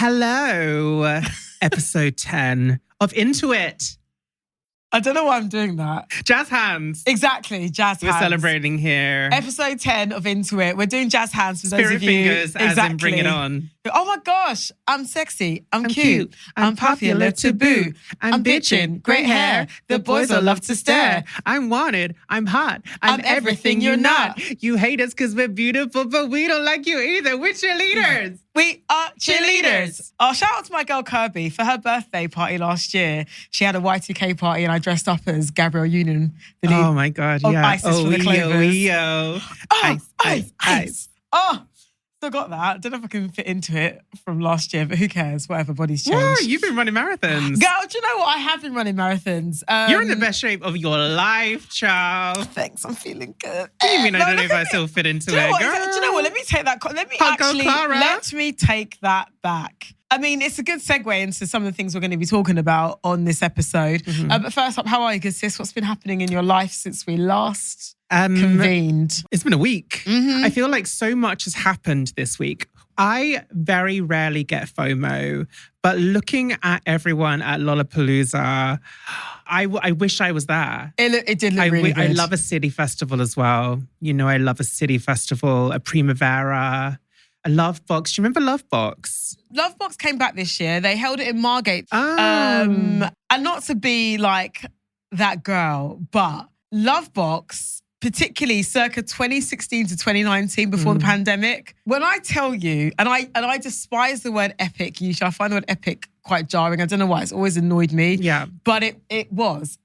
Hello, episode 10 of Into It. I don't know why I'm doing that. Jazz hands. Exactly, jazz hands. We're celebrating here. Episode 10 of Into It. We're doing jazz hands for those Spirit of you. fingers, as in bring it on. Oh my gosh, I'm sexy, I'm cute, I'm popular to boo, I'm bitchin', great hair, the boys all love to stare. I'm wanted, I'm hot, I'm everything you're not. You hate us because we're beautiful, but we don't like you either. We're cheerleaders. We are cheerleaders. Oh, shout out to my girl Kirby. For her birthday party last year, she had a Y2K party and I dressed up as Gabrielle Union. The lead Oh my God, yeah. ISIS for the Clovers. Yo. Oh, ice. Oh, still got that. I don't know if I can fit into it from last year, but who cares? Whatever, body's changed. Whoa, you've been running marathons. Girl, do you know what? I have been running marathons. You're in the best shape of your life, child. Thanks, I'm feeling good. What do you mean I don't know if I still fit into it, girl? Do you know what? Let me take that. Let me take that back. I mean, it's a good segue into some of the things we're going to be talking about on this episode. Mm-hmm. But first up, how are you, good sis? What's been happening in your life since we last convened? It's been a week. Mm-hmm. I feel like so much has happened this week. I very rarely get FOMO, but looking at everyone at Lollapalooza, I wish I was there. It did look really good. I love a city festival as well. You know, I love a city festival, a Primavera, a Love Box. Do you remember Love Box? Love Box came back this year. They held it in Margate. Oh. And not to be like that girl, but Love Box, particularly circa 2016 to 2019 before the pandemic. When I tell you, and I despise the word epic usually, I find the word epic quite jarring. I don't know why, it's always annoyed me. Yeah. But it was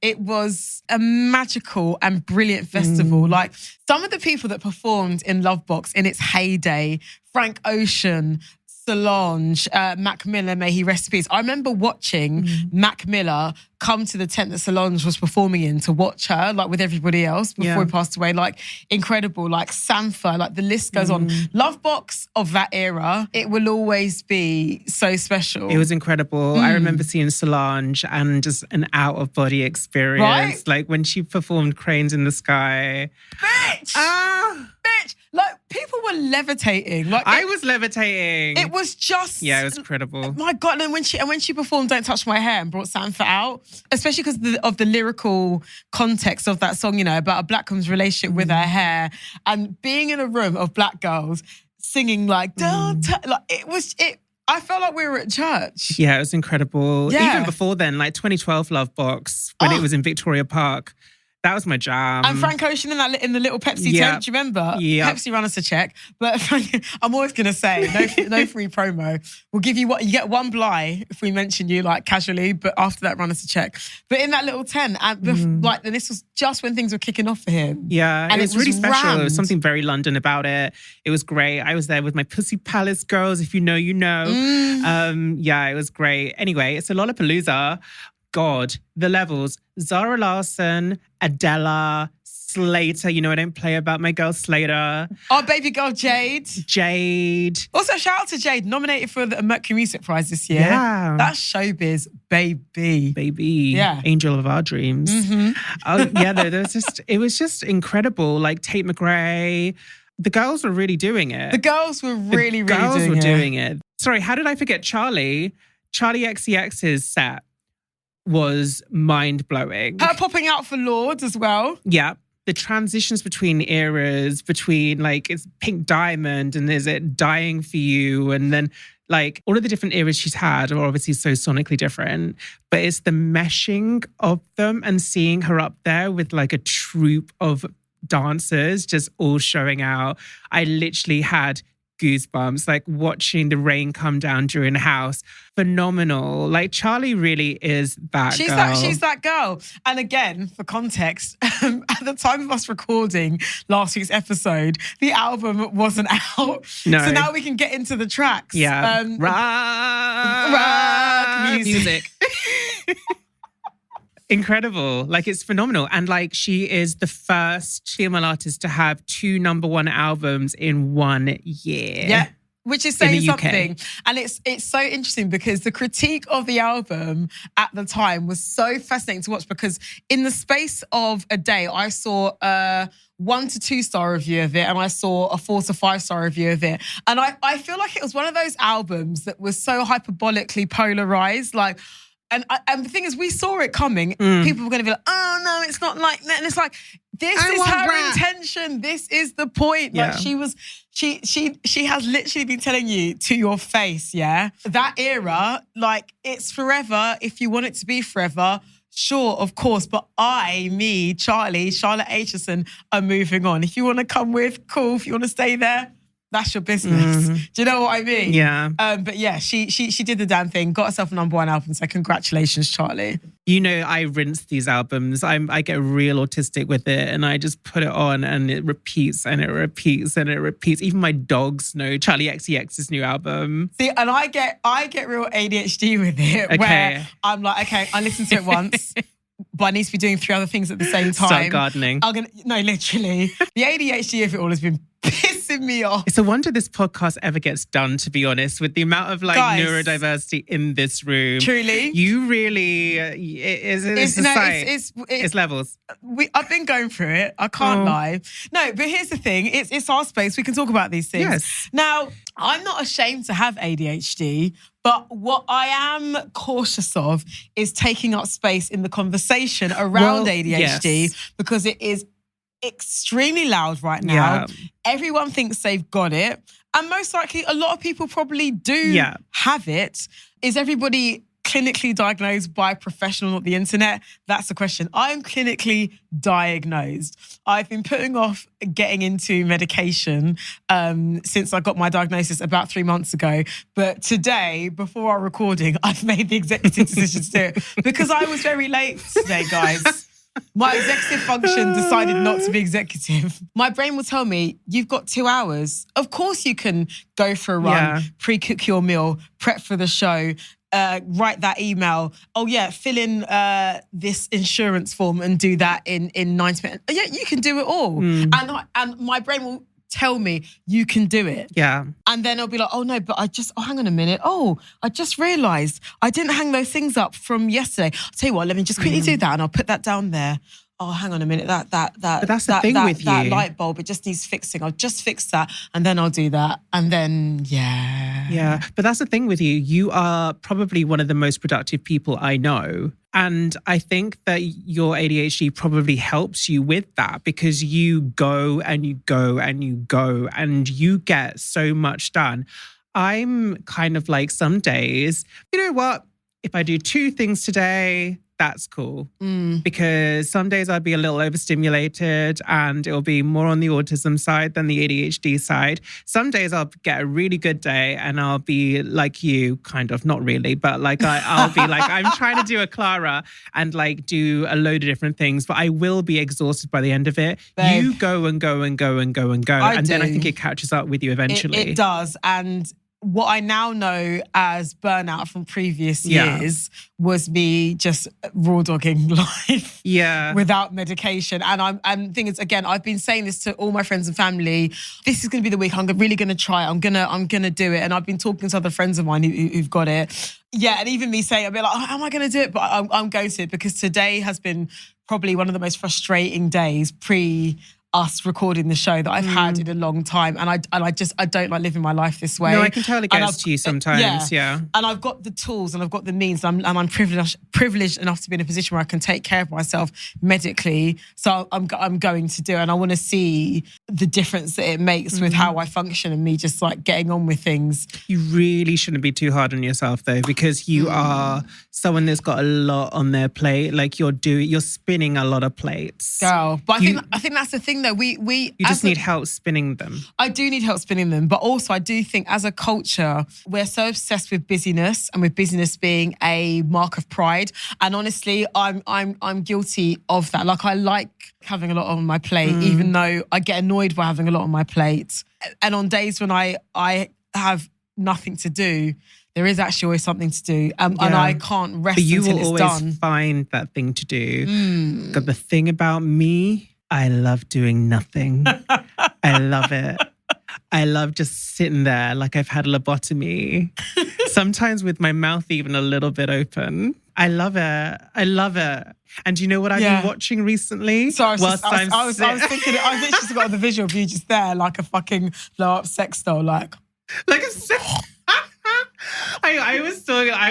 a magical and brilliant festival. Like some of the people that performed in Love Box in its heyday, Frank Ocean, Solange, Mac Miller, may he rest in peace. I remember watching Mac Miller come to the tent that Solange was performing in to watch her, like with everybody else before he passed away. Like incredible, like Sampha, like the list goes on. Love Box of that era, it will always be so special. It was incredible. I remember seeing Solange and just an out-of-body experience. Right? Like when she performed Cranes in the Sky. Bitch! Bitch! Like people were levitating. Like I was levitating. It was just... Yeah, it was incredible. My God, and when she performed Don't Touch My Hair and brought Sampha out, especially because of the lyrical context of that song, you know, about a black woman's relationship with her hair and being in a room of black girls singing like, don't like I felt like we were at church. Yeah, it was incredible. Yeah. Even before then, like 2012 Love Box, when it was in Victoria Park. That was my jam. And Frank Ocean in the little Pepsi tent, do you remember? Yeah. Pepsi ran us a check. But I'm always going to say, no free promo. We'll give you you get one Bly if we mention you like casually, but after that, run us a check. But in that little tent, and like this was just when things were kicking off for him. Yeah, and it was really special. rammed. There was something very London about it. It was great. I was there with my Pussy Palace girls. If you know, you know. Yeah, it was great. Anyway, it's a Lollapalooza. God, the levels. Zara Larsson, Adela, Slater. You know, I don't play about my girl Slater. Oh, baby girl Jade. Also, shout out to Jade, nominated for the Mercury Music Prize this year. Yeah. That's showbiz, baby. Yeah. Angel of our dreams. Oh, yeah, it was just incredible. Like Tate McRae. The girls were really doing it. The girls were really doing it. Sorry, how did I forget Charlie? Charlie XCX's set was mind-blowing. Her popping out for Lords as well. Yeah. The transitions between eras, between like, it's Pink Diamond and is it Dying for You? And then like all of the different eras she's had are obviously so sonically different, but it's the meshing of them and seeing her up there with like a troupe of dancers just all showing out. I literally had goosebumps, like watching the rain come down during House. Phenomenal. Like Charlie really is that girl. She's that girl. And again, for context, at the time of us recording last week's episode, the album wasn't out. No. So now we can get into the tracks. Yeah. Rock music. Incredible. Like, it's phenomenal. And like, she is the first female artist to have 2 number 1 albums in 1 year. Yeah. Which is saying in the UK. something. And it's so interesting because the critique of the album at the time was so fascinating to watch, because in the space of a day, I saw a 1 to 2 star review of it, and I saw a 4 to 5 star review of it. And I feel like it was one of those albums that was so hyperbolically polarized. Like, and the thing is, we saw it coming. People were going to be like, oh no, it's not like that. And it's like, this is her intention. This is the point. Yeah. Like she has literally been telling you to your face, yeah? That era, like, it's forever. If you want it to be forever, sure, of course. But Charlie, Charlotte Aitchison are moving on. If you want to come with, cool. If you want to stay there, that's your business. Do you know what I mean? Yeah. But yeah, she did the damn thing, got herself a #1 album. So congratulations, Charlie. You know, I rinse these albums. I get real autistic with it, and I just put it on, and it repeats and it repeats and it repeats. Even my dogs know Charlie XCX's new album. See, and I get real ADHD with it, where I'm like, okay, I listened to it once, but I need to be doing 3 other things at the same time. Start gardening. No, literally. The ADHD of it all has been pissing me off. It's a wonder this podcast ever gets done, to be honest, with the amount of Guys, neurodiversity in this room. Truly. You really, it's levels. I've been going through it. I can't lie. No, but here's the thing. It's our space. We can talk about these things. Yes. Now, I'm not ashamed to have ADHD, but what I am cautious of is taking up space in the conversation around ADHD, because it is extremely loud right now. Yeah. Everyone thinks they've got it. And most likely, a lot of people probably do have it. Is everybody clinically diagnosed by a professional, not the internet? That's the question. I'm clinically diagnosed. I've been putting off getting into medication since I got my diagnosis about 3 months ago. But today, before our recording, I've made the executive decision to do it because I was very late today, guys. My executive function decided not to be executive. My brain will tell me, you've got 2 hours. Of course you can go for a run, pre-cook your meal, prep for the show, write that email. Oh yeah, fill in this insurance form and do that in 90 minutes. Yeah, you can do it all. And my brain will tell me you can do it. Yeah. And then I'll be like, oh no, but hang on a minute. Oh, I just realised I didn't hang those things up from yesterday. I'll tell you what, let me just quickly do that and I'll put that down there. Oh, hang on a minute. But that's the thing with that you. light bulb, it just needs fixing. I'll just fix that and then I'll do that. And then, Yeah, but that's the thing with you. You are probably one of the most productive people I know. And I think that your ADHD probably helps you with that, because you go and you go and you go and you get so much done. I'm kind of like, some days, you know what? If I do 2 things today, that's cool. Because some days I'll be a little overstimulated and it'll be more on the autism side than the ADHD side. Some days I'll get a really good day and I'll be like you, kind of, not really, but like I'll be like, I'm trying to do a Clara and like do a load of different things, but I will be exhausted by the end of it. Babe, you go and go and go and go and go. Then I think it catches up with you eventually. It does. And what I now know as burnout from previous years was me just raw dogging life without medication. And the thing is, again, I've been saying this to all my friends and family. This is going to be the week. I'm really going to try it. I'm gonna do it. And I've been talking to other friends of mine who've got it. Yeah, and even me saying, I'll be like, oh, am I going to do it? But I'm going to, because today has been probably one of the most frustrating days us recording the show that I've had in a long time. And I don't like living my life this way. No, I can tell it gets to you sometimes, yeah. And I've got the tools and I've got the means. And I'm privileged enough to be in a position where I can take care of myself medically. So I'm going to do it. And I want to see the difference that it makes with how I function and me just like getting on with things. You really shouldn't be too hard on yourself though, because you are someone that's got a lot on their plate. Like you're spinning a lot of plates. Girl. But I think that's the thing though. You just need help spinning them. I do need help spinning them. But also I do think as a culture, we're so obsessed with busyness and with busyness being a mark of pride. And honestly, I'm guilty of that. Like I like having a lot on my plate, even though I get annoyed by having a lot on my plate. And on days when I have nothing to do, there is actually always something to do. And I can't rest until it's done. But you will always find that thing to do. But the thing about me, I love doing nothing. I love it. I love just sitting there like I've had a lobotomy. Sometimes with my mouth even a little bit open. I love it. I love it. And do you know what I've been watching recently? So I was thinking, I literally just got the visual of you just there like a fucking blow up sex doll, like a sex. I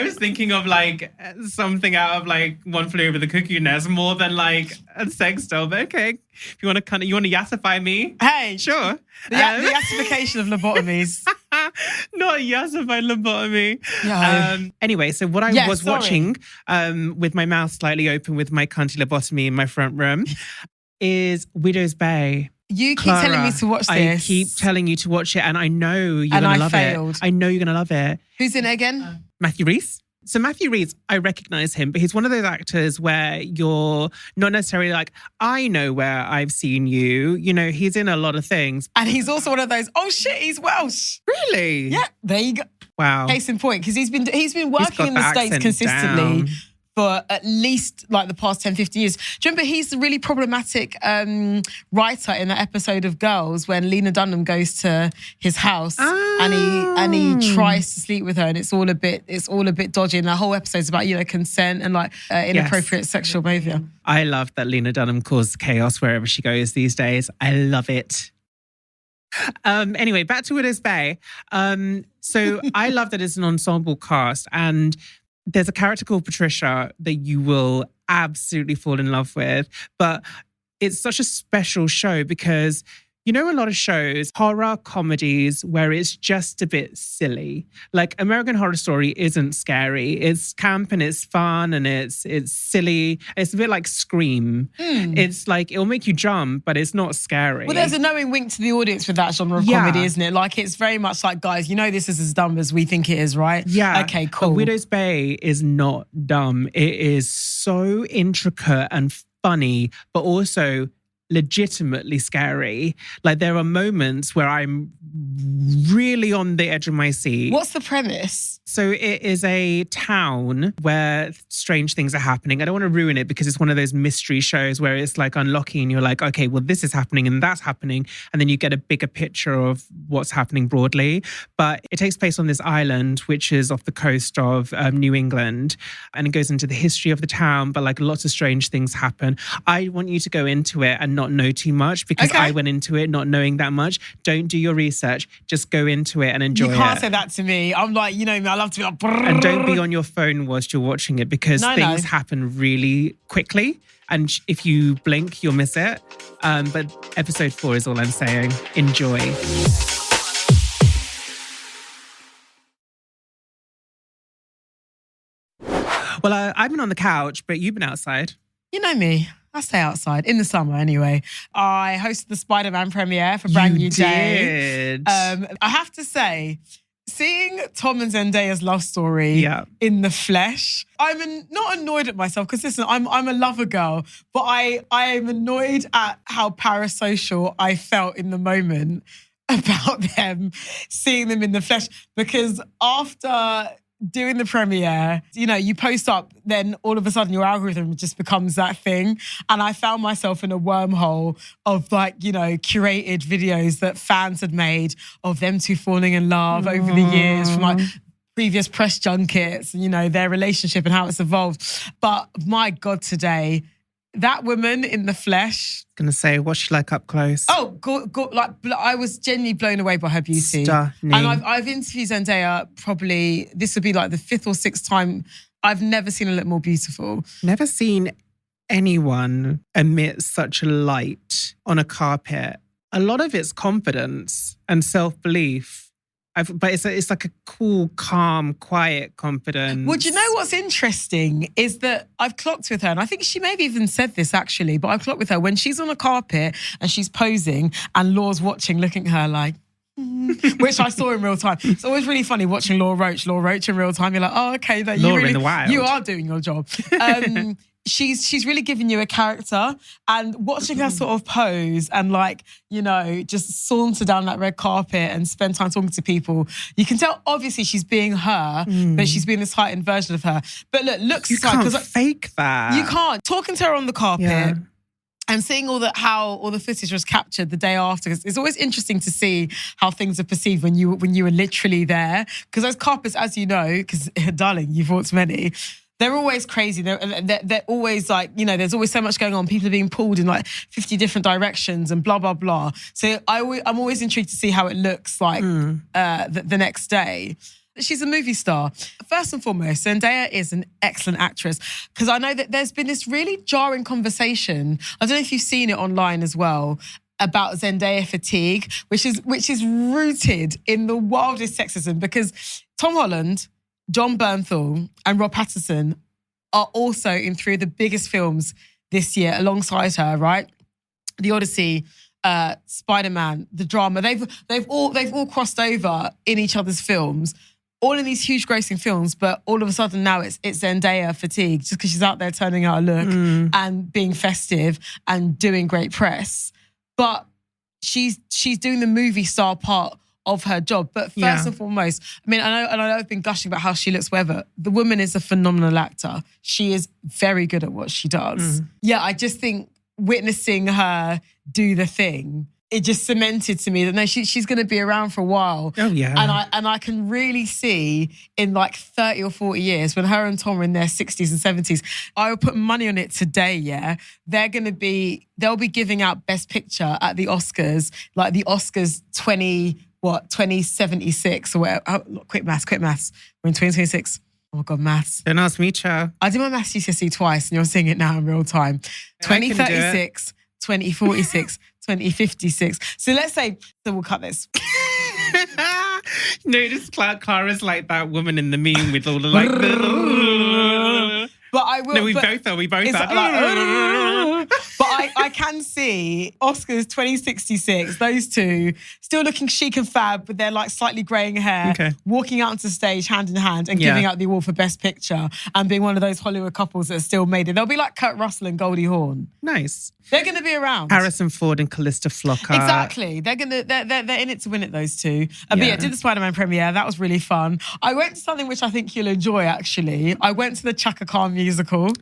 was thinking of like something out of like One Flew Over the Cuckoo Nest more than like a sex doll. But okay, if you want to you want to yassify me, hey, sure. The yassification of lobotomies, not yassified lobotomy. Yeah. Anyway, so what I was watching, with my mouth slightly open with my cunty lobotomy in my front room, is Widow's Bay. You keep Clara, telling me to watch this. I keep telling you to watch it, and I know you're going to love it. I know you're going to love it. Who's in it again? Matthew Rhys. So Matthew Rhys, I recognize him, but he's one of those actors where you're not necessarily like, I know where I've seen you. You know, he's in a lot of things. And he's also one of those, oh shit, he's Welsh. Really? Yeah, there you go. Wow. Case in point, because he's been working in the States consistently. Down. For at least like the past 10, 15 years. Do you remember he's the really problematic writer in that episode of Girls when Lena Dunham goes to his house and he tries to sleep with her and it's all a bit dodgy, and the whole episode's about, you know, consent and like inappropriate sexual behaviour. I love that Lena Dunham causes chaos wherever she goes these days. I love it. Anyway, back to Widow's Bay. So I love that it's an ensemble cast, and there's a character called Patricia that you will absolutely fall in love with. But it's such a special show because, you know, a lot of shows, horror comedies, where it's just a bit silly. Like American Horror Story isn't scary. It's camp and it's fun and it's silly. It's a bit like Scream. It's like, it'll make you jump, but it's not scary. Well, there's a knowing wink to the audience with that genre of comedy, isn't it? Like, it's very much like, guys, you know this is as dumb as we think it is, right? Yeah. Okay, cool. But Widow's Bay is not dumb. It is so intricate and funny, but also legitimately scary. Like, there are moments where I'm really on the edge of my seat. What's the premise? So it is a town where strange things are happening. I don't want to ruin it because it's one of those mystery shows where it's like unlocking and you're like, okay, well, this is happening and that's happening. And then you get a bigger picture of what's happening broadly. But it takes place on this island, which is off the coast of New England. And it goes into the history of the town, but like lots of strange things happen. I want you to go into it and not know too much because I went into it not knowing that much. Don't do your research. Just go into it and enjoy it. You can't say that to me. I'm like, you know me, I love to be like... Brrr. And don't be on your phone whilst you're watching it because things happen really quickly. And if you blink, you'll miss it. But episode 4 is all I'm saying. Enjoy. Well, I've been on the couch, but you've been outside. You know me. I stay outside in the summer anyway. I hosted the Spider-Man premiere for Brand New Day. I have to say, seeing Tom and Zendaya's love story in the flesh, I'm not annoyed at myself because listen, I'm a lover girl, but I am annoyed at how parasocial I felt in the moment about them, seeing them in the flesh, because after doing the premiere, you know, you post up, then all of a sudden your algorithm just becomes that thing. And I found myself in a wormhole of like, you know, curated videos that fans had made of them two falling in love over the years from like previous press junkets and, you know, their relationship and how it's evolved. But my God, today, that woman in the flesh. Gonna say, what's she like up close? Oh, like I was genuinely blown away by her beauty. Stunning. And I've interviewed Zendaya probably, this would be like the 5th or 6th time. I've never seen her look more beautiful. Never seen anyone emit such a light on a carpet. A lot of it's confidence and self-belief. But it's like a cool, calm, quiet confidence. Well, do you know what's interesting is that I've clocked with her, and I think she may have even said this actually, but I've clocked with her when she's on a carpet and she's posing and Law's watching, looking at her like, which I saw in real time. It's always really funny watching Law Roach in real time. You're like, oh, okay, that Law in the wild. You are doing your job. She's really giving you a character, and watching her sort of pose and like, you know, just saunter down that red carpet and spend time talking to people. You can tell obviously she's being her, but she's being this heightened version of her. But look, looks you can't fake that. You can't. Talking to her on the carpet. And seeing how all the footage was captured the day after, 'cause it's always interesting to see how things are perceived when you were literally there. Because those carpets, as you know, because darling, you've walked many, they're always crazy. They're always like, you know, there's always so much going on. People are being pulled in like 50 different directions and blah, blah, blah. So I'm always intrigued to see how it looks like the next day. She's a movie star. First and foremost, Zendaya is an excellent actress, because I know that there's been this really jarring conversation, I don't know if you've seen it online as well, about Zendaya fatigue, which is rooted in the wildest sexism, because Tom Holland, John Bernthal and Rob Pattinson are also in 3 of the biggest films this year alongside her, right? The Odyssey, Spider-Man, the drama. They've all crossed over in each other's films. All in these huge grossing films, but all of a sudden now it's Zendaya fatigue, just because she's out there turning out a look and being festive and doing great press. But she's doing the movie star part of her job. But first and foremost, I mean, I know I've been gushing about how she looks, whatever. The woman is a phenomenal actor. She is very good at what she does. Yeah, I just think witnessing her do the thing, it just cemented to me that no, she's going to be around for a while. Oh yeah. And I can really see in like 30 or 40 years, when her and Tom are in their 60s and 70s, I will put money on it today, yeah. They'll be giving out Best Picture at the Oscars, like the Oscars 2076 or whatever. Oh, quick maths. We're in 2026. Oh my God, maths. Don't ask me, Cho. I did my maths GCSE twice and you're seeing it now in real time. 2036, 2046, 2056. So let's say, so we'll cut this. No, just Clara's like that woman in the meme with all the like. But I will. No, we both are. Like, but I can see Oscars 2066, those two still looking chic and fab with their like slightly greying hair, walking out onto stage hand in hand and giving out the award for Best Picture and being one of those Hollywood couples that still made it. They'll be like Kurt Russell and Goldie Hawn. Nice. They're going to be around. Harrison Ford and Callista Flockhart. Exactly. They're in it to win it, those two. But yeah, did the Spider-Man premiere. That was really fun. I went to something which I think you'll enjoy, actually. I went to the Chaka Khan musical.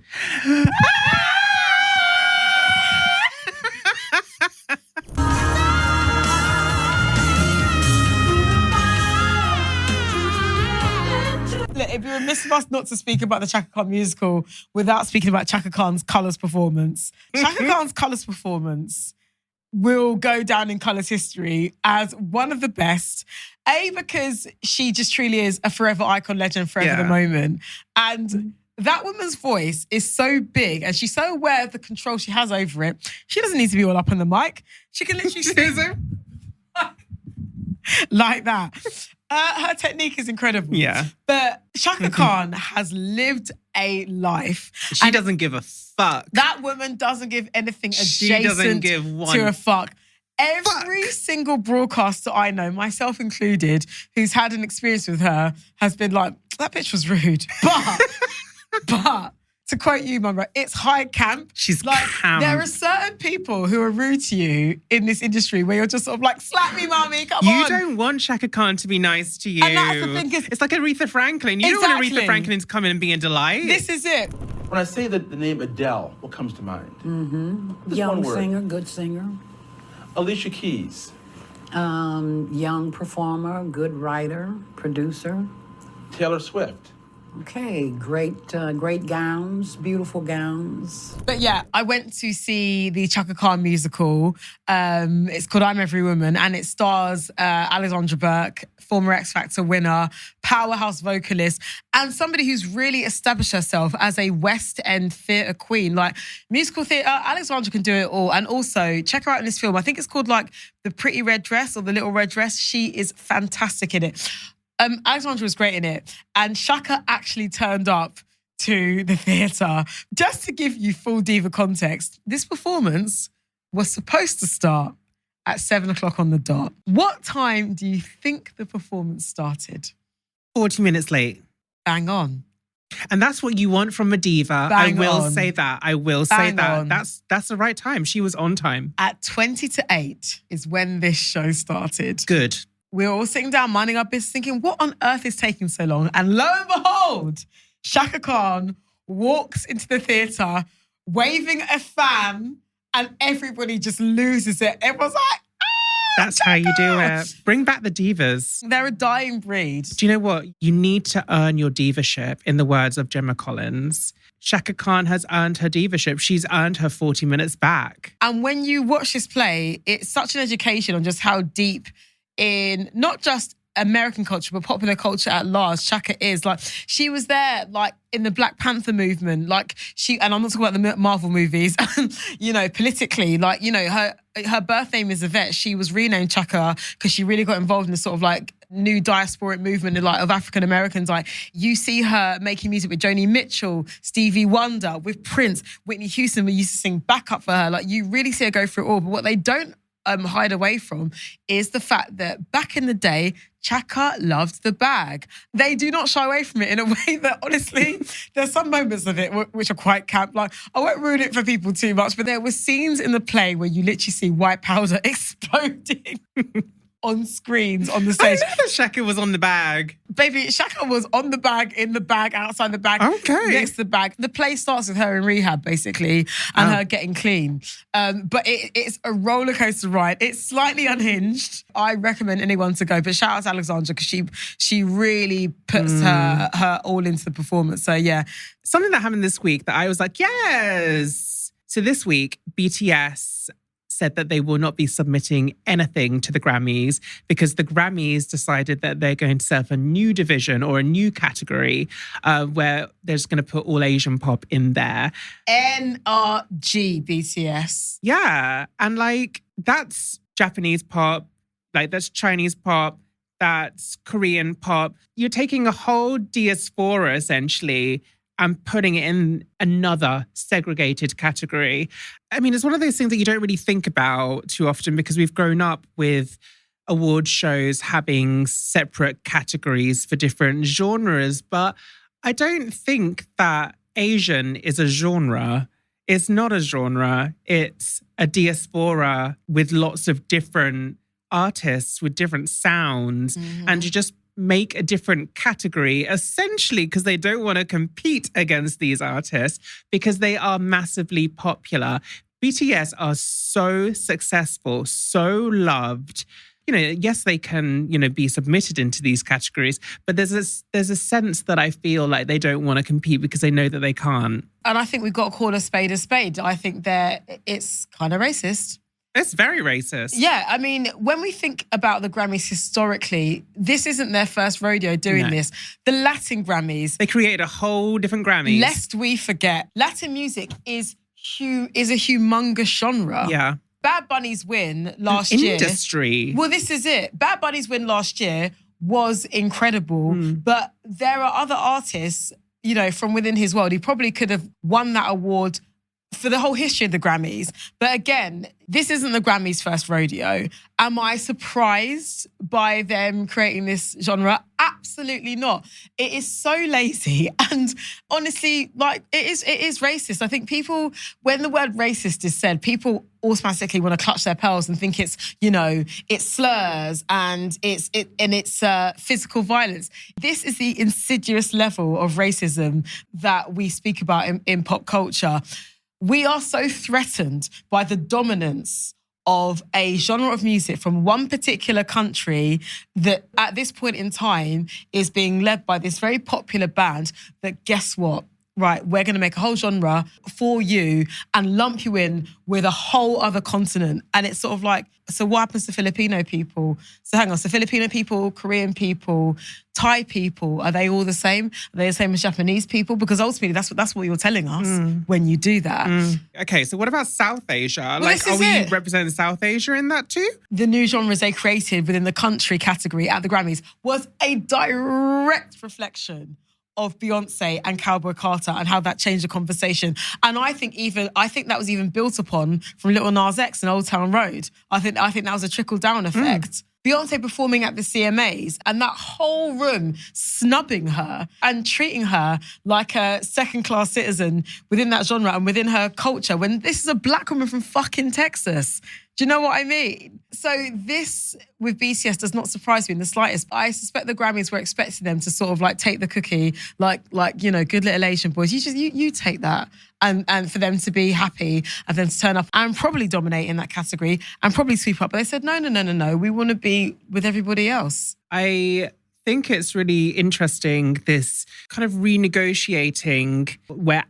It'd be remiss of us not to speak about the Chaka Khan musical without speaking about Chaka Khan's Colours performance. Chaka Khan's Colours performance will go down in Colours history as one of the best. A, because she just truly is a forever icon, legend, forever the moment. And that woman's voice is so big and she's so aware of the control she has over it. She doesn't need to be all up on the mic. She can literally sing like that. Her technique is incredible. Yeah. But Chaka Khan has lived a life. She doesn't give a fuck. That woman doesn't give anything adjacent to a fuck. Every single broadcaster I know, myself included, who's had an experience with her has been like, that bitch was rude. But to quote you, Mumra, it's high camp. She's like, camp. There are certain people who are rude to you in this industry where you're just sort of like, slap me, mommy, come on. You don't want Chaka Khan to be nice to you. And that's the thing. It's like Aretha Franklin. You don't want Aretha Franklin to come in and be a delight. This is it. When I say the name Adele, what comes to mind? Young singer, good singer. Alicia Keys. Young performer, good writer, producer. Taylor Swift. Okay, great gowns, beautiful gowns. But yeah, I went to see the Chaka Khan musical. It's called I'm Every Woman, and it stars Alexandra Burke, former X Factor winner, powerhouse vocalist, and somebody who's really established herself as a West End theatre queen. Like, musical theatre, Alexandra can do it all. And also, check her out in this film. I think it's called like The Pretty Red Dress or The Little Red Dress. She is fantastic in it. Alexandra was great in it. And Chaka actually turned up to the theatre. Just to give you full diva context, this performance was supposed to start at 7 o'clock on the dot. What time do you think the performance started? 40 minutes late. Bang on. And that's what you want from a diva. Bang I will on. say that. I will Bang say that. on. That's the right time. She was on time. At 20 to 8 is when this show started. Good. We were all sitting down, minding our business, thinking, what on earth is taking so long? And lo and behold, Chaka Khan walks into the theatre, waving a fan and everybody just loses it. Everyone's like, That's how you do it. Bring back the divas. they're a dying breed. Do you know what? You need to earn your divaship, in the words of Gemma Collins. Shaka Khan has earned her divaship. She's earned her 40 minutes back. And when you watch this play, it's such an education on just how deep in not just American culture, but popular culture at large, Shaka is. Like, she was there, like, in the Black Panther movement. Like, and I'm not talking about the Marvel movies, you know, politically. Like, you know, her birth name is Yvette. She was renamed Chaka because she really got involved in the sort of, like, new diasporic movement of African Americans. Like, you see her making music with Joni Mitchell, Stevie Wonder, with Prince, Whitney Houston. We used to sing backup for her. Like, you really see her go through it all. But what they don't hide away from is the fact that back in the day, Chaka loved the bag. They do not shy away from it in a way that, honestly, there's some moments of it which are quite camp. Like, I won't ruin it for people too much, but there were scenes in the play where you literally see white powder exploding on screens on the stage. I know that Shaka was on the bag. Baby, Shaka was on the bag, in the bag, outside the bag, Okay. next to the bag. The play starts with her in rehab, basically, and her getting clean. But it's a roller coaster ride. It's slightly unhinged. I recommend anyone to go. But shout out to Alexandra because she really puts her all into the performance. So yeah. Something that happened this week that I was like, yes. So this week, BTS said that they will not be submitting anything to the Grammys because the Grammys decided that they're going to set up a new division or a new category where they're just going to put all Asian pop in there. NRG BTS. Yeah. And like, that's Japanese pop, like that's Chinese pop, that's Korean pop. You're taking a whole diaspora essentially and putting it in another segregated category. I mean, it's one of those things that you don't really think about too often because we've grown up with award shows having separate categories for different genres. But I don't think that Asian is a genre. It's not a genre. It's a diaspora with lots of different artists with different sounds. Mm-hmm. And you just make a different category, essentially because they don't want to compete against these artists because they are massively popular. BTS are so successful, so loved. You know, yes, they can, you know, be submitted into these categories, but there's a sense that I feel like they don't want to compete because they know that they can't. And I think we've got to call a spade a spade. I think it's kind of racist. It's very racist. Yeah, I mean, when we think about the Grammys historically, this isn't their first rodeo doing this. The Latin Grammys. They created a whole different Grammys. Lest we forget, Latin music is a humongous genre. Yeah. Bad Bunny's win last year. Industry. Well, this is it. Bad Bunny's win last year was incredible, but there are other artists, you know, from within his world. He probably could have won that award for the whole history of the Grammys. But again, this isn't the Grammys' first rodeo. Am I surprised by them creating this genre? Absolutely not. It is so lazy. And honestly, like, it is racist. I think people, when the word racist is said, people automatically want to clutch their pearls and think it's, you know, it's slurs and it's physical violence. This is the insidious level of racism that we speak about in pop culture. We are so threatened by the dominance of a genre of music from one particular country that at this point in time is being led by this very popular band that, guess what? Right, we're going to make a whole genre for you and lump you in with a whole other continent. And it's sort of like, so what happens to Filipino people? So hang on, so Filipino people, Korean people, Thai people, are they all the same? Are they the same as Japanese people? Because ultimately, that's what you're telling us when you do that. Okay, so what about South Asia? Well, like, are we representing South Asia in that too? The new genres they created within the country category at the Grammys was a direct reflection of Beyonce and Cowboy Carter and how that changed the conversation. And I think that was even built upon from Lil Nas X and Old Town Road. I think that was a trickle-down effect. Beyonce performing at the CMAs and that whole room snubbing her and treating her like a second-class citizen within that genre and within her culture when this is a black woman from fucking Texas. Do you know what I mean? So this with BTS does not surprise me in the slightest. I suspect the Grammys were expecting them to sort of like take the cookie, like you know, good little Asian boys. You take that, and for them to be happy and then to turn up and probably dominate in that category and probably sweep up. But they said no. We want to be with everybody else. I think it's really interesting, this kind of renegotiating where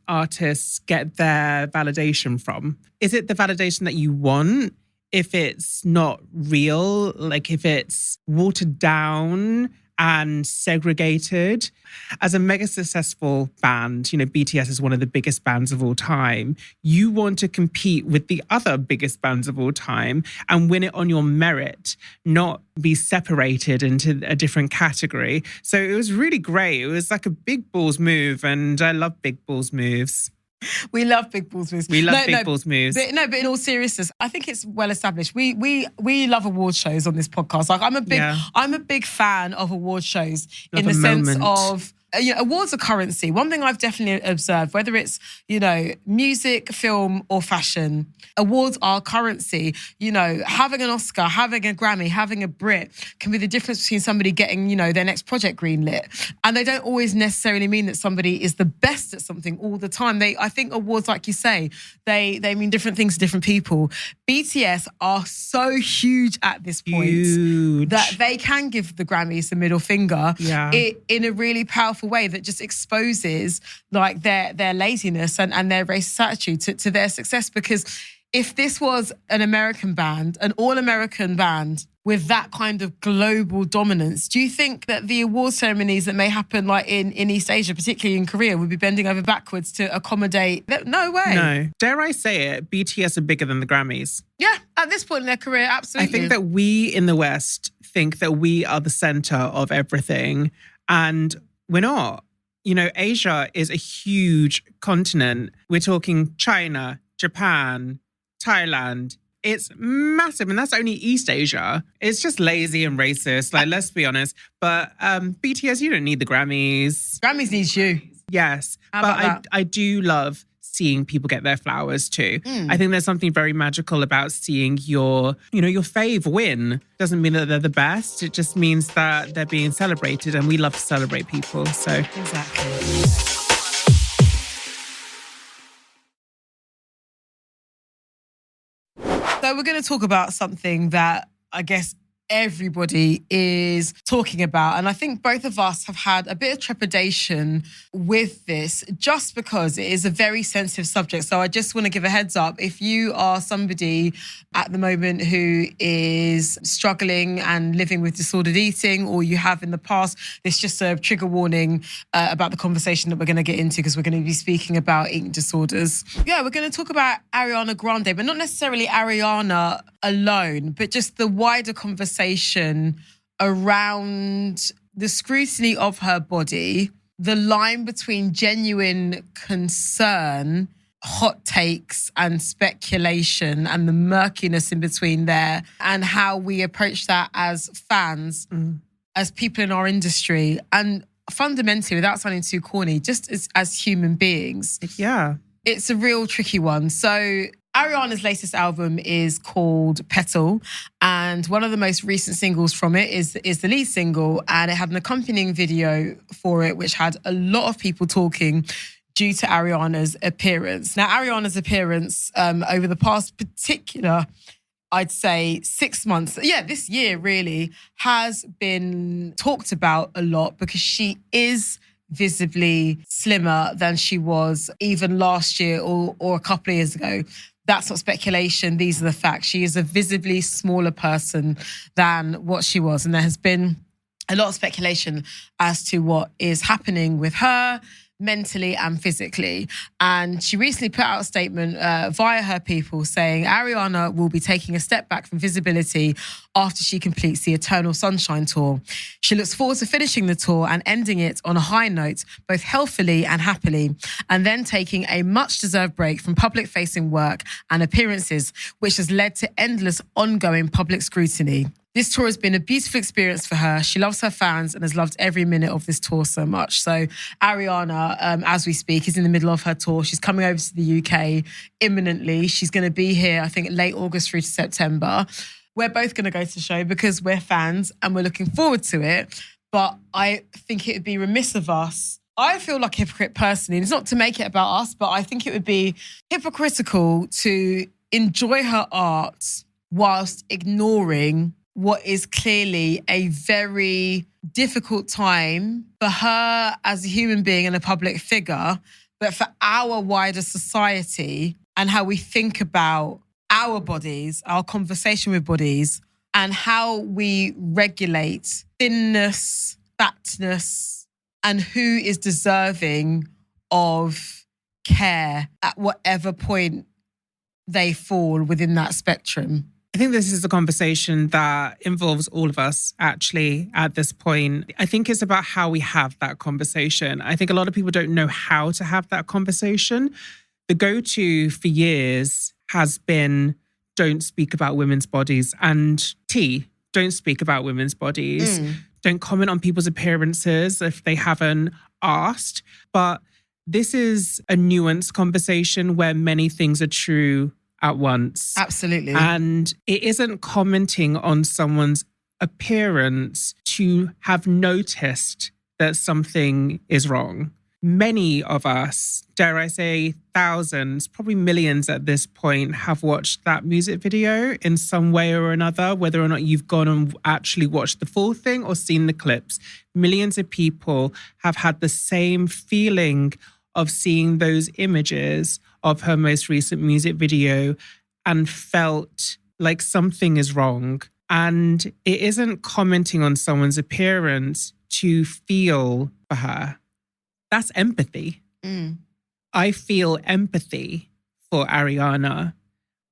artists get their validation from. Is it the validation that you want? If it's not real, like if it's watered down and segregated. As a mega successful band, you know, BTS is one of the biggest bands of all time. You want to compete with the other biggest bands of all time and win it on your merit, not be separated into a different category. So it was really great. It was like a big balls move, and I love big balls moves. We love big balls moves. We love big balls moves. But in all seriousness, I think it's well established. We love award shows on this podcast. Like I'm a big fan of award shows in the sense of, you know, awards are currency. One thing I've definitely observed, whether it's, you know, music, film or fashion, awards are currency. You know, having an Oscar, having a Grammy, having a Brit can be the difference between somebody getting, you know, their next project greenlit. And they don't always necessarily mean that somebody is the best at something all the time. I think awards, like you say, they mean different things to different people. BTS are so huge at this point that they can give the Grammys the middle finger in a really powerful way that just exposes like their laziness and their racist attitude to their success. Because if this was an American band, an all-American band with that kind of global dominance, do you think that the award ceremonies that may happen like in East Asia, particularly in Korea, would be bending over backwards to accommodate? No way. No. Dare I say it, BTS are bigger than the Grammys. Yeah, at this point in their career, absolutely. I think that we in the West think that we are the center of everything, and we're not. You know, Asia is a huge continent. We're talking China, Japan, Thailand. It's massive, and that's only East Asia. It's just lazy and racist, like, let's be honest. But BTS, you don't need the Grammys. Grammys needs you. Yes, but I do love seeing people get their flowers too. I think there's something very magical about seeing your fave win. Doesn't mean that they're the best. It just means that they're being celebrated, and we love to celebrate people. So exactly. So we're going to talk about something that I guess everybody is talking about. And I think both of us have had a bit of trepidation with this just because it is a very sensitive subject. So I just want to give a heads up. If you are somebody at the moment who is struggling and living with disordered eating, or you have in the past, it's just a trigger warning about the conversation that we're going to get into, because we're going to be speaking about eating disorders. Yeah, we're going to talk about Ariana Grande, but not necessarily Ariana alone, but just the wider conversation around the scrutiny of her body, the line between genuine concern, hot takes and speculation, and the murkiness in between there, and how we approach that as fans, as people in our industry, and fundamentally, without sounding too corny, just as human beings. yeah, it's a real tricky one. So Ariana's latest album is called Petal, and one of the most recent singles from it is the lead single, and it had an accompanying video for it, which had a lot of people talking due to Ariana's appearance. Now, Ariana's appearance over the past particular, I'd say 6 months, this year really, has been talked about a lot because she is visibly slimmer than she was even last year or a couple of years ago. That's not speculation. These are the facts. She is a visibly smaller person than what she was. And there has been a lot of speculation as to what is happening with her mentally and physically. And she recently put out a statement via her people saying Ariana will be taking a step back from visibility after she completes the Eternal Sunshine Tour. She looks forward to finishing the tour and ending it on a high note, both healthily and happily, and then taking a much-deserved break from public-facing work and appearances, which has led to endless ongoing public scrutiny. This tour has been a beautiful experience for her. She loves her fans and has loved every minute of this tour so much. So Ariana, as we speak, is in the middle of her tour. She's coming over to the UK imminently. She's going to be here, I think, late August through to September. We're both going to go to the show because we're fans and we're looking forward to it. But I think it would be remiss of us. I feel like a hypocrite personally. It's not to make it about us, but I think it would be hypocritical to enjoy her art whilst ignoring what is clearly a very difficult time for her as a human being and a public figure, but for our wider society and how we think about our bodies, our conversation with bodies, and how we regulate thinness, fatness, and who is deserving of care at whatever point they fall within that spectrum. I think this is a conversation that involves all of us, actually, at this point. I think it's about how we have that conversation. I think a lot of people don't know how to have that conversation. The go-to for years has been, don't speak about women's bodies, and don't speak about women's bodies. Don't comment on people's appearances if they haven't asked. But this is a nuanced conversation where many things are true at once. Absolutely. And it isn't commenting on someone's appearance to have noticed that something is wrong. Many of us, dare I say thousands, probably millions at this point, have watched that music video in some way or another, whether or not you've gone and actually watched the full thing or seen the clips. Millions of people have had the same feeling of seeing those images of her most recent music video and felt like something is wrong. And it isn't commenting on someone's appearance to feel for her. That's empathy. I feel empathy for Ariana.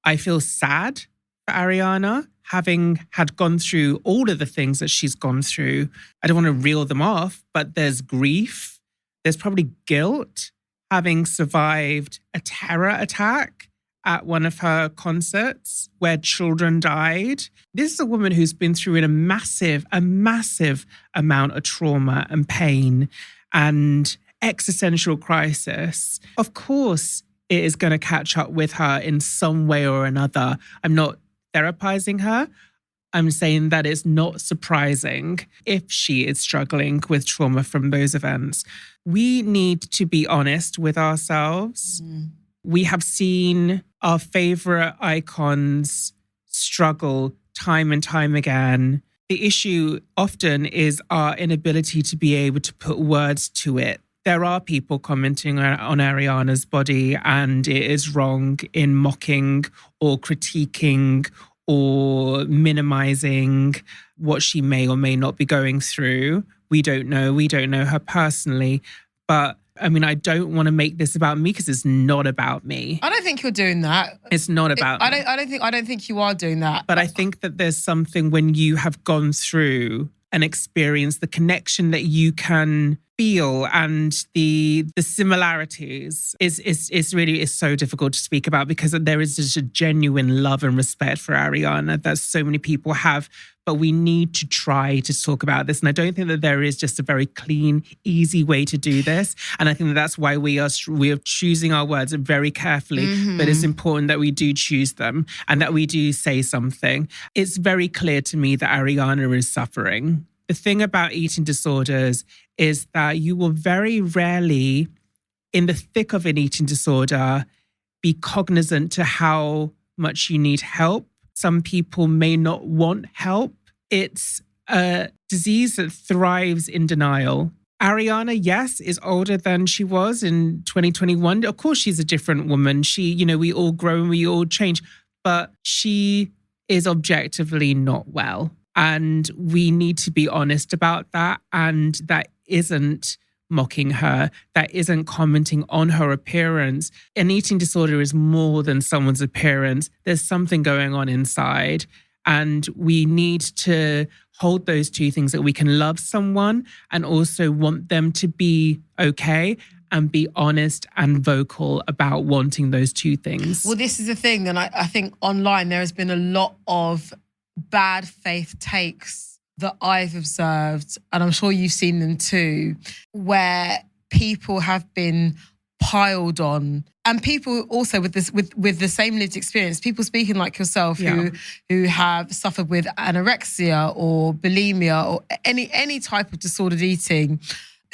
I feel sad for Ariana, having had gone through all of the things that she's gone through. I don't want to reel them off, but there's grief. There's probably guilt, having survived a terror attack at one of her concerts where children died. This is a woman who's been through a massive amount of trauma and pain and existential crisis. Of course, it is going to catch up with her in some way or another. I'm not therapizing her. I'm saying that it's not surprising if she is struggling with trauma from those events. We need to be honest with ourselves. We have seen our favorite icons struggle time and time again. The issue often is our inability to be able to put words to it. There are people commenting on Ariana's body, and it is wrong in mocking or critiquing or minimizing what she may or may not be going through. We don't know. We don't know her personally. But I mean, I don't want to make this about me because it's not about me. I don't think you're doing that. It's not about me. I don't think you are doing that. But I think that there's something when you have gone through an experience, the connection that you can feel and the similarities is really so difficult to speak about, because there is just a genuine love and respect for Ariana that so many people have. But we need to try to talk about this. And I don't think that there is just a very clean, easy way to do this. And I think that that's why we are choosing our words very carefully. But it's important that we do choose them and that we do say something. It's very clear to me that Ariana is suffering. The thing about eating disorders is that you will very rarely, in the thick of an eating disorder, be cognizant to how much you need help. Some people may not want help. It's a disease that thrives in denial. Ariana, yes, is older than she was in 2021. Of course, she's a different woman. We all grow and we all change, but she is objectively not well. And we need to be honest about that. And that isn't mocking her. That isn't commenting on her appearance. An eating disorder is more than someone's appearance. There's something going on inside. And we need to hold those two things, that we can love someone and also want them to be okay, and be honest and vocal about wanting those two things. Well, this is the thing. And I think online there has been a lot of bad faith takes that I've observed, and I'm sure you've seen them too, where people have been piled on, and people also with the same lived experience, people speaking like yourself who have suffered with anorexia or bulimia or any type of disordered eating,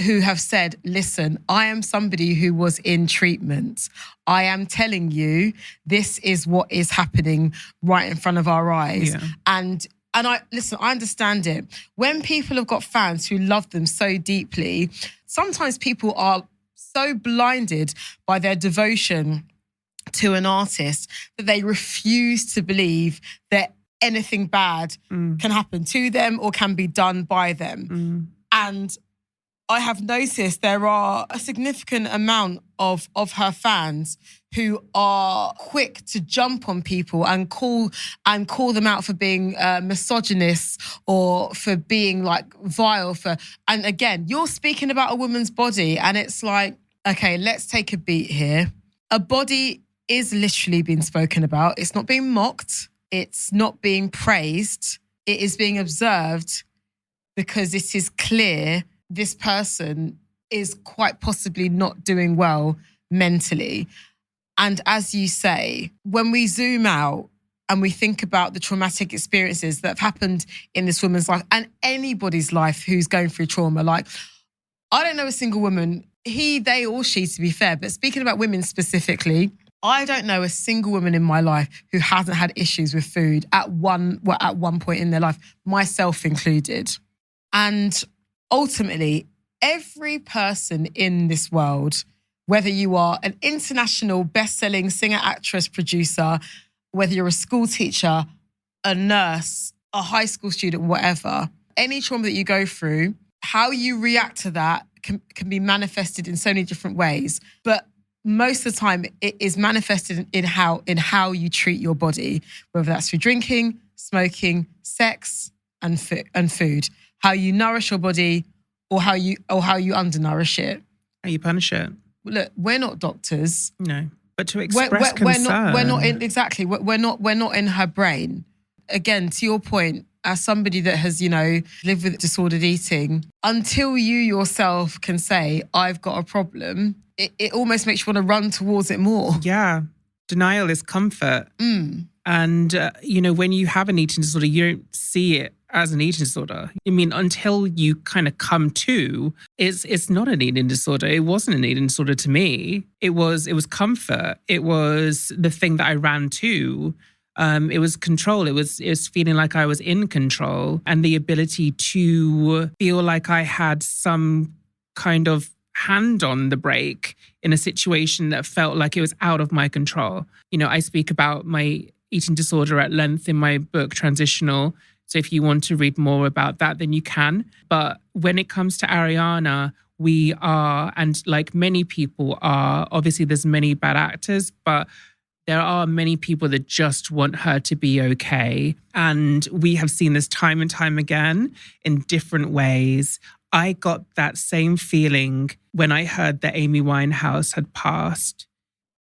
who have said, listen, I am somebody who was in treatment. I am telling you, this is what is happening right in front of our eyes. Yeah. And I understand it. When people have got fans who love them so deeply, sometimes people are so blinded by their devotion to an artist that they refuse to believe that anything bad can happen to them or can be done by them. And I have noticed there are a significant amount of her fans who are quick to jump on people and call them out for being misogynist or for being like vile. And again, you're speaking about a woman's body, and it's like, okay, let's take a beat here. A body is literally being spoken about. It's not being mocked. It's not being praised. It is being observed because it is clear this person is quite possibly not doing well mentally. And as you say, when we zoom out and we think about the traumatic experiences that have happened in this woman's life and anybody's life who's going through trauma, like, I don't know a single woman, he, they, or she, to be fair, but speaking about women specifically, I don't know a single woman in my life who hasn't had issues with food at one point in their life, myself included. And ultimately, every person in this world, whether you are an international best-selling singer, actress, producer, whether you're a school teacher, a nurse, a high school student, whatever, any trauma that you go through, how you react to that can be manifested in so many different ways. But most of the time, it is manifested in how you treat your body, whether that's through drinking, smoking, sex, and food. How you nourish your body, or how you undernourish it. How you punish it. Look, we're not doctors. No, but to express concern. We're not in her brain. Again, to your point, as somebody that has, lived with disordered eating, until you yourself can say, I've got a problem, it almost makes you want to run towards it more. Yeah. Denial is comfort. And, when you have an eating disorder, you don't see it as an eating disorder. I mean, until you kind of come to, it's not an eating disorder. It wasn't an eating disorder to me. It was comfort. It was the thing that I ran to. It was control. It was feeling like I was in control, and the ability to feel like I had some kind of hand on the brake in a situation that felt like it was out of my control. I speak about my eating disorder at length in my book, Transitional. So if you want to read more about that, then you can. But when it comes to Ariana, we are, and like many people are, obviously there's many bad actors, but there are many people that just want her to be okay. And we have seen this time and time again in different ways. I got that same feeling when I heard that Amy Winehouse had passed.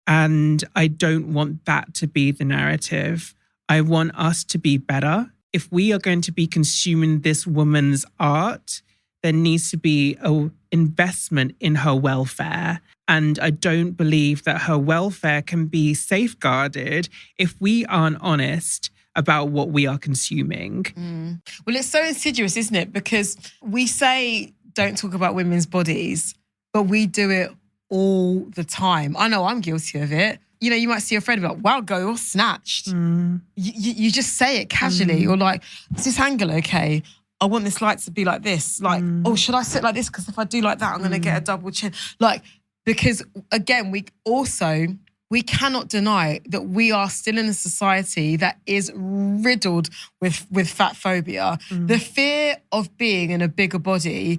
And I don't want that to be the narrative. I want us to be better. If we are going to be consuming this woman's art, there needs to be an investment in her welfare. And I don't believe that her welfare can be safeguarded if we aren't honest about what we are consuming. Well, it's so insidious, isn't it? Because we say don't talk about women's bodies, but we do it all the time. I know I'm guilty of it. You might see a friend about, wow, girl, you're snatched. You just say it casually. Or like, is this angle okay? I want this light to be like this. Like, oh, should I sit like this? Because if I do like that, I'm going to get a double chin. Like, because again, we cannot deny that we are still in a society that is riddled with fat phobia. The fear of being in a bigger body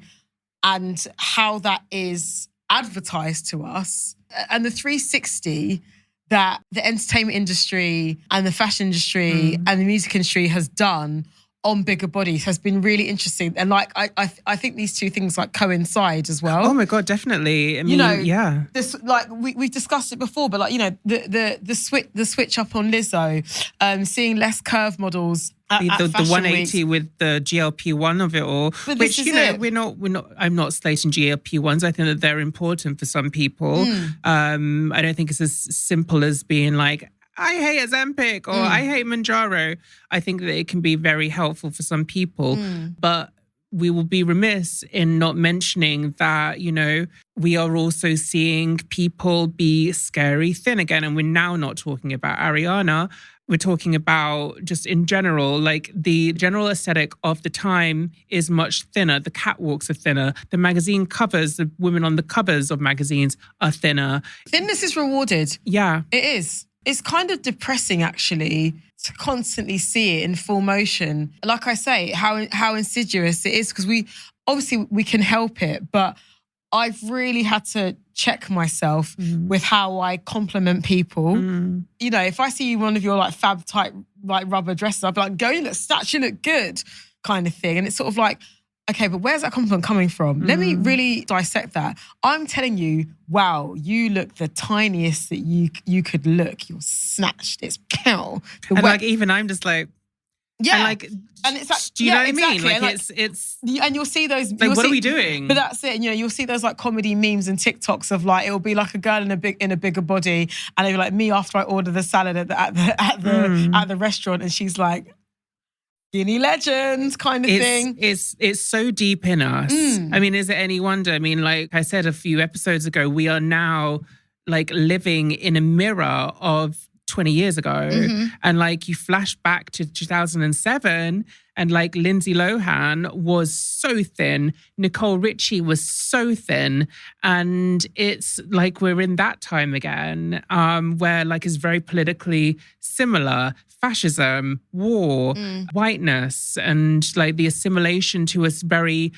and how that is advertised to us, and the 360 that the entertainment industry and the fashion industry and the music industry has done on bigger bodies has been really interesting. And like, I think these two things like coincide as well. Oh my God, definitely. I mean, yeah. This, like we've discussed it before, but like, the switch up on Lizzo, seeing less curve models at the Fashion 180 Week. with the GLP-1 of it all, But which, this is it. we're not, I'm not slating GLP-1s. I think that they're important for some people. I don't think it's as simple as being like, I hate Ozempic or I hate Manjaro. I think that it can be very helpful for some people, but we will be remiss in not mentioning that, we are also seeing people be scary thin again. And we're now not talking about Ariana. We're talking about just in general, like the general aesthetic of the time is much thinner. The catwalks are thinner. The magazine covers, the women on the covers of magazines are thinner. Thinness is rewarded. Yeah. It is. It's kind of depressing, actually, to constantly see it in full motion. Like I say, how insidious it is, because we can help it, but I've really had to check myself with how I compliment people. If I see one of your like fab type like rubber dresses, I'll be like, "Go, you look snatched, you look good," kind of thing. And it's sort of like, okay, but where's that compliment coming from? Let me really dissect that. I'm telling you, wow, you look the tiniest that you could look. You're snatched. It's cow. And like even I'm just like, yeah, and it's like, do you know what I mean? Like, it's and you'll see those. Like, what are we doing? But that's it. You'll see those like comedy memes and TikToks of like, it'll be like a girl in a bigger body, and they'll be like me after I order the salad at the restaurant, and she's like, skinny legend kind of thing. It's so deep in us. I mean, is it any wonder? I mean, like I said a few episodes ago, we are now like living in a mirror of 20 years ago. And like you flash back to 2007 and like Lindsay Lohan was so thin. Nicole Richie was so thin. And it's like we're in that time again where like it's very politically similar. Fascism, war, whiteness, and like the assimilation to us very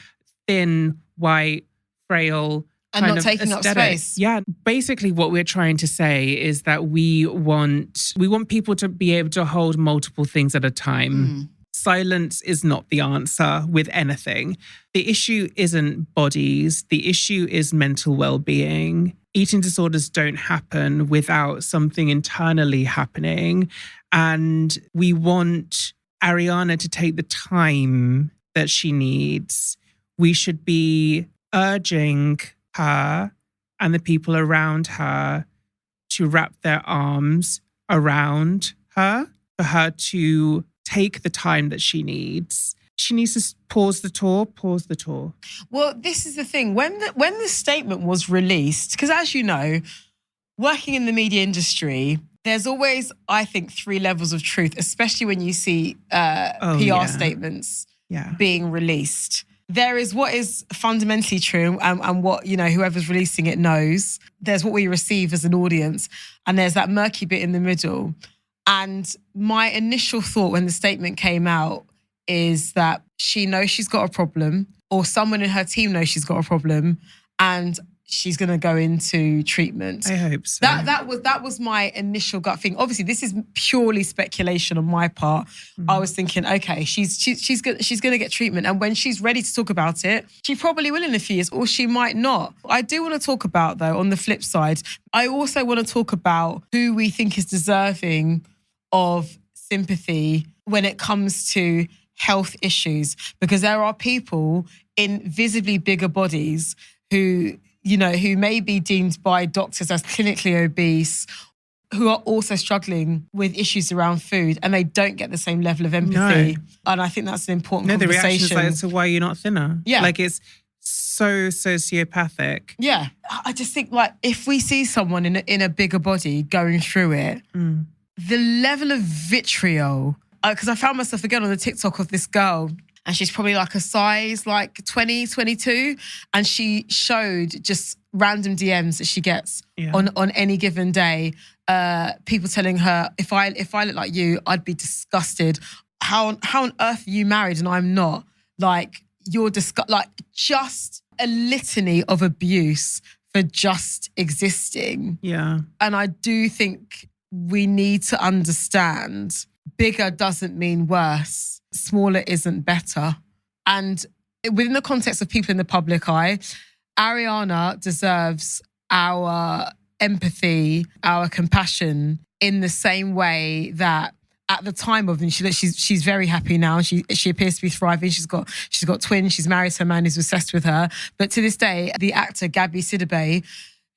thin, white, frail, and not taking aesthetic. up space. Yeah, basically what we're trying to say is that we want people to be able to hold multiple things at a time. Silence is not the answer with anything. The issue isn't bodies. The issue is mental well-being. Eating disorders don't happen without something internally happening. And we want Ariana to take the time that she needs. We should be urging her and the people around her to wrap their arms around her, for her to take the time that she needs. She needs to pause the tour. Well, this is the thing. When the statement was released, because as you know, working in the media industry, there's always, I think, 3 levels of truth, especially when you see PR statements being released. There is what is fundamentally true and what, whoever's releasing it knows. There's what we receive as an audience, and there's that murky bit in the middle. And my initial thought when the statement came out is that she knows she's got a problem, or someone in her team knows she's got a problem, and she's going to go into treatment. I hope so. That was my initial gut thing. Obviously, this is purely speculation on my part. I was thinking, okay, she's going to get treatment, and when she's ready to talk about it, she probably will in a few years, or she might not. I do want to talk about, though, on the flip side, I also want to talk about who we think is deserving of sympathy when it comes to health issues, because there are people in visibly bigger bodies who may be deemed by doctors as clinically obese, who are also struggling with issues around food, and they don't get the same level of empathy. No. And I think that's an important conversation. The reaction is like, so why are you not thinner? Yeah. Like it's so sociopathic. Yeah. I just think like if we see someone in a bigger body going through it, the level of vitriol, because I found myself again on the TikTok of this girl, and she's probably like a size like 20, 22. And she showed just random DMs that she gets on any given day. People telling her, if I look like you, I'd be disgusted. How on earth are you married and I'm not? Like, you're like just a litany of abuse for just existing. Yeah. And I do think we need to understand bigger doesn't mean worse. Smaller isn't better. And within the context of people in the public eye, Ariana deserves our empathy, our compassion in the same way that at the time of, and she's very happy now. She appears to be thriving. She's got twins. She's married to a man who's obsessed with her. But to this day, the actor Gabby Sidibe,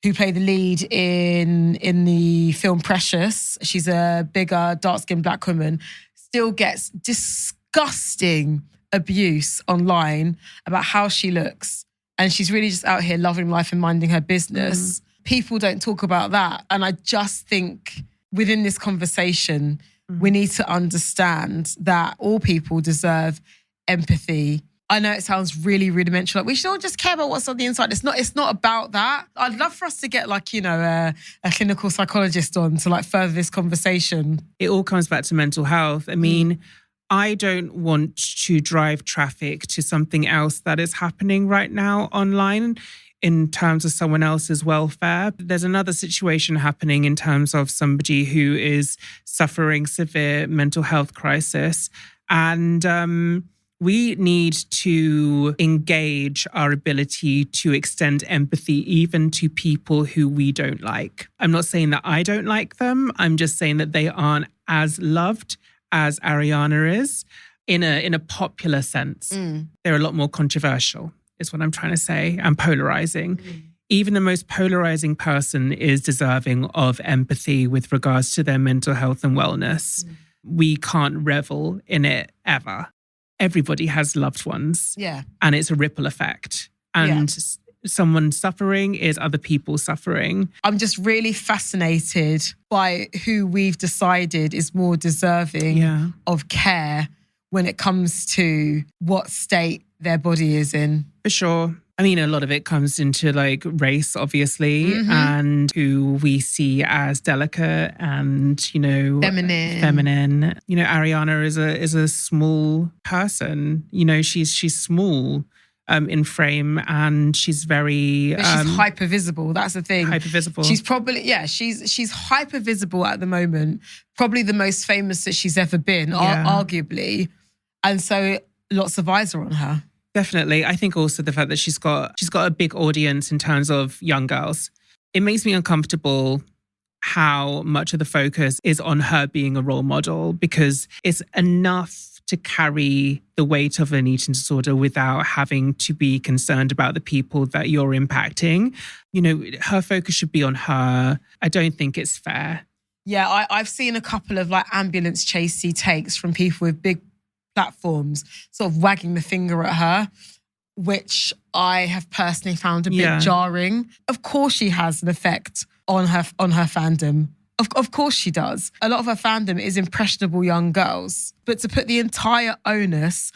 who played the lead in the film Precious, she's a bigger, dark-skinned black woman, still gets disgusting abuse online about how she looks. And she's really just out here loving life and minding her business. People don't talk about that. And I just think within this conversation, we need to understand that all people deserve empathy. I know it sounds really rudimentary. Like, we should all just care about what's on the inside. It's not about that. I'd love for us to get a clinical psychologist on to further this conversation. It all comes back to mental health. I mean, I don't want to drive traffic to something else that is happening right now online in terms of someone else's welfare. There's another situation happening in terms of somebody who is suffering severe mental health crisis. And we need to engage our ability to extend empathy even to people who we don't like. I'm not saying that I don't like them. I'm just saying that they aren't as loved as Ariana is in a popular sense. They're a lot more controversial, is what I'm trying to say, and polarizing. Even the most polarizing person is deserving of empathy with regards to their mental health and wellness. We can't revel in it ever. Everybody has loved ones. Yeah. And it's a ripple effect. And someone suffering is other people suffering. I'm just really fascinated by who we've decided is more deserving of care when it comes to what state their body is in. For sure. I mean, a lot of it comes into race, obviously, and who we see as delicate and, feminine. Ariana is a small person. She's small in frame, and she's very... But she's hyper visible. That's the thing. Hyper visible. She's probably, she's hyper visible at the moment. Probably the most famous that she's ever been, arguably. And so lots of eyes are on her. Definitely. I think also the fact that she's got a big audience in terms of young girls. It makes me uncomfortable how much of the focus is on her being a role model, because it's enough to carry the weight of an eating disorder without having to be concerned about the people that you're impacting. Her focus should be on her. I don't think it's fair. Yeah, I've seen a couple of ambulance chasey takes from people with big platforms sort of wagging the finger at her, which I have personally found a bit jarring. Of course she has an effect on her fandom. Of course she does. A lot of her fandom is impressionable young girls. But to put the entire onus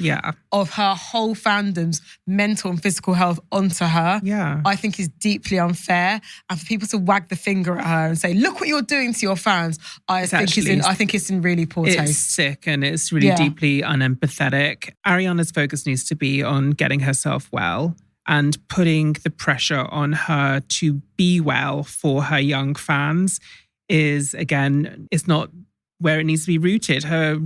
of her whole fandom's mental and physical health onto her, I think is deeply unfair. And for people to wag the finger at her and say, look what you're doing to your fans, I think it's in really poor taste. It's sick, and it's really deeply unempathetic. Ariana's focus needs to be on getting herself well and putting the pressure on her to be well for her young fans is, again, it's not where it needs to be rooted. Her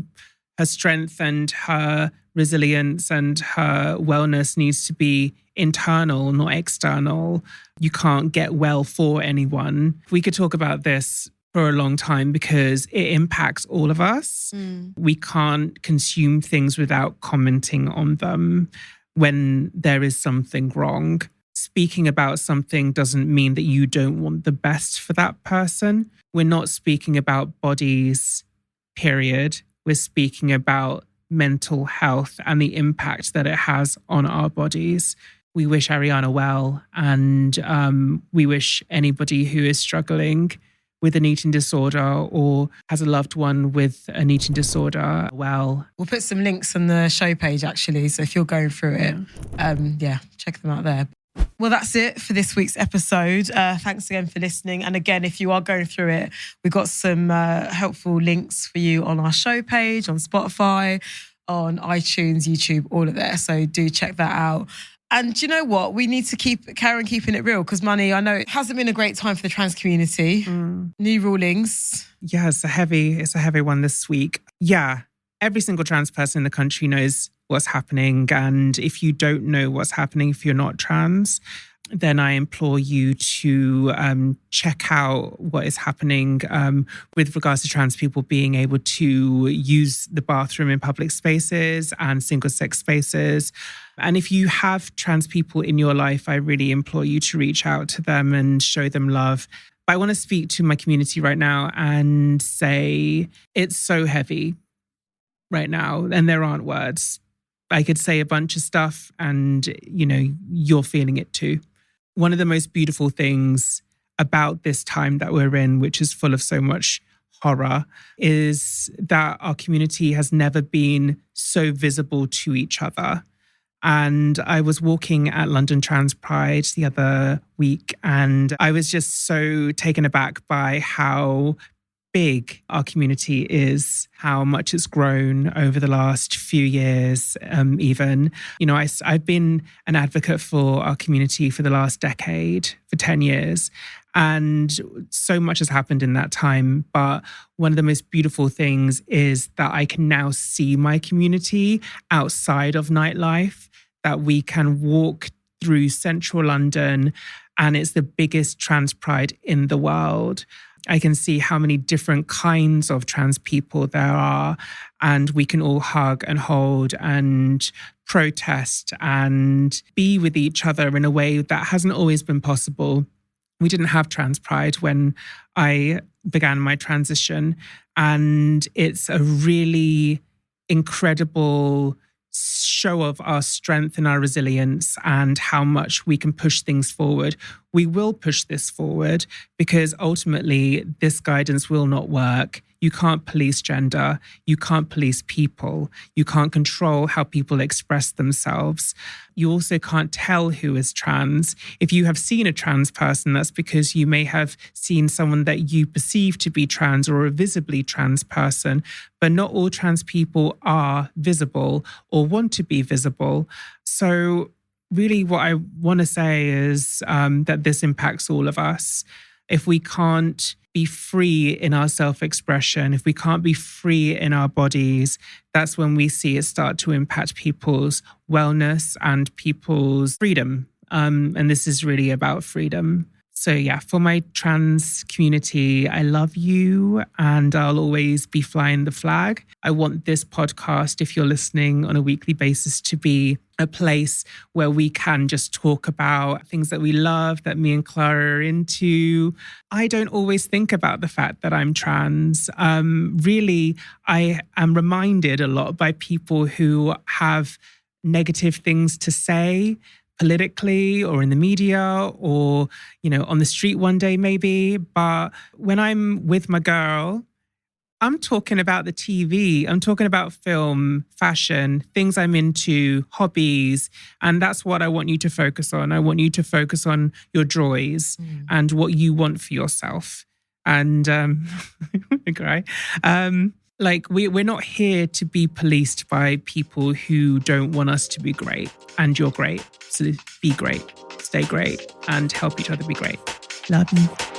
strength and her resilience and her wellness needs to be internal, not external. You can't get well for anyone. We could talk about this for a long time because it impacts all of us. We can't consume things without commenting on them when there is something wrong. Speaking about something doesn't mean that you don't want the best for that person. We're not speaking about bodies, period. We're speaking about mental health and the impact that it has on our bodies. We wish Ariana well, and we wish anybody who is struggling with an eating disorder or has a loved one with an eating disorder well. We'll put some links on the show page, actually, so if you're going through it, check them out there. Well, that's it for this week's episode. Thanks again for listening. And again, if you are going through it, we've got some helpful links for you on our show page, on Spotify, on iTunes, YouTube, all of that. So do check that out. And do you know what? We need to carry on keeping it real because, Money, I know it hasn't been a great time for the trans community. New rulings. Yeah, it's a heavy one this week. Yeah, every single trans person in the country knows what's happening. And if you don't know what's happening, if you're not trans, then I implore you to check out what is happening with regards to trans people being able to use the bathroom in public spaces and single-sex spaces. And if you have trans people in your life, I really implore you to reach out to them and show them love. But I want to speak to my community right now and say it's so heavy right now, and there aren't words. I could say a bunch of stuff and, you're feeling it too. One of the most beautiful things about this time that we're in, which is full of so much horror, is that our community has never been so visible to each other. And I was walking at London Trans Pride the other week, and I was just so taken aback by how big our community is, how much it's grown over the last few years, even. I've been an advocate for our community for the last decade, for 10 years. And so much has happened in that time. But one of the most beautiful things is that I can now see my community outside of nightlife, that we can walk through central London, and it's the biggest trans pride in the world. I can see how many different kinds of trans people there are, and we can all hug and hold and protest and be with each other in a way that hasn't always been possible. We didn't have trans pride when I began my transition, and it's a really incredible show of our strength and our resilience and how much we can push things forward. We will push this forward because ultimately this guidance will not work. You can't police gender. You can't police people. You can't control how people express themselves. You also can't tell who is trans. If you have seen a trans person, that's because you may have seen someone that you perceive to be trans or a visibly trans person, but not all trans people are visible or want to be visible. So really what I want to say is that this impacts all of us. If we can't be free in our self-expression, if we can't be free in our bodies, that's when we see it start to impact people's wellness and people's freedom. And this is really about freedom. So yeah, for my trans community, I love you and I'll always be flying the flag. I want this podcast, if you're listening on a weekly basis, to be a place where we can just talk about things that we love, that me and Clara are into. I don't always think about the fact that I'm trans. Really, I am reminded a lot by people who have negative things to say politically or in the media or, on the street one day maybe. But when I'm with my girl, I'm talking about the TV. I'm talking about film, fashion, things I'm into, hobbies. And that's what I want you to focus on. I want you to focus on your joys and what you want for yourself. And okay. We're not here to be policed by people who don't want us to be great. And you're great. So be great, stay great, and help each other be great. Love you.